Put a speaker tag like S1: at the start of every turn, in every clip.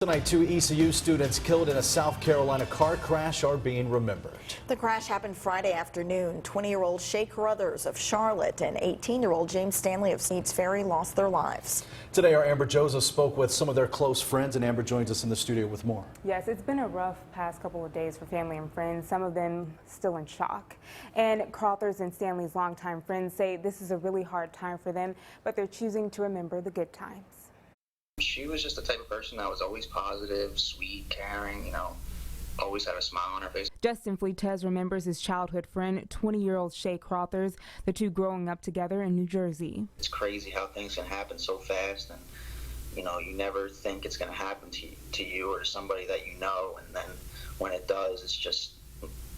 S1: Tonight, 2 ECU students killed in a South Carolina car crash are being remembered.
S2: The crash happened Friday afternoon. 20-year-old Shay Carruthers of Charlotte and 18-year-old James Stanley of Sneads Ferry lost their lives.
S1: Today, our Amber Joseph spoke with some of their close friends, and Amber joins us in the studio with more.
S3: Yes, it's been a rough past couple of days for family and friends, some of them still in shock. And Carruthers and Stanley's longtime friends say this is a really hard time for them, but they're choosing to remember the good times.
S4: She was just the type of person that was always positive, sweet, caring, always had a smile on her face.
S3: Justin Fleetez remembers his childhood friend, 20-year-old Shay Carruthers, the two growing up together in New Jersey.
S4: It's crazy how things can happen so fast, and you never think it's going to happen to you or to somebody that you know, and then when it does, it's just,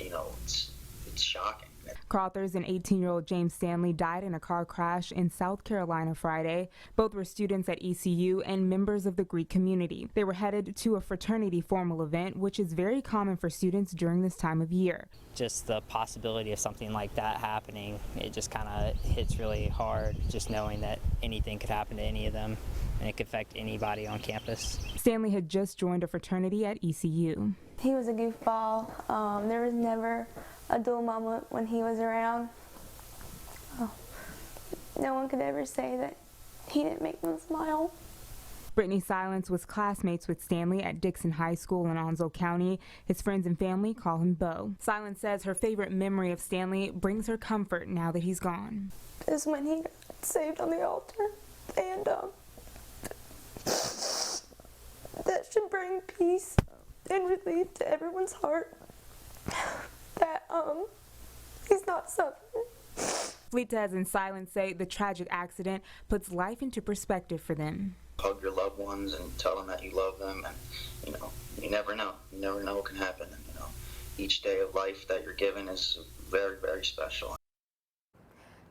S4: it's shocking.
S3: Carruthers and 18-year-old James Stanley died in a car crash in South Carolina Friday. Both were students at ECU and members of the Greek community. They were headed to a fraternity formal event, which is very common for students during this time of year.
S5: Just the possibility of something like that happening, it just kind of hits really hard, just knowing that anything could happen to any of them and it could affect anybody on campus.
S3: Stanley had just joined a fraternity at ECU.
S6: He was a goofball. There was never a dull moment when he was around. No one could ever say that he didn't make them smile.
S3: Brittany Silence was classmates with Stanley at Dixon High School in Onslow County. His friends and family call him Bo. Silence says her favorite memory of Stanley brings her comfort now that he's gone.
S6: Is when he got saved on the altar, and that should bring peace and relief to everyone's heart that he's not suffering.
S3: Fleetez and Silence say the tragic accident puts life into perspective for them.
S4: Hug your loved ones and tell them that you love them, and you never know. You never know what can happen, and each day of life that you're given is very, very special.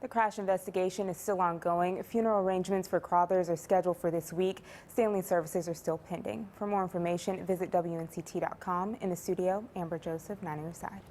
S3: The crash investigation is still ongoing. Funeral arrangements for Carruthers are scheduled for this week. Stanley services are still pending. For more information, visit WNCT.com. In the studio, Amber Joseph, 9 on your side.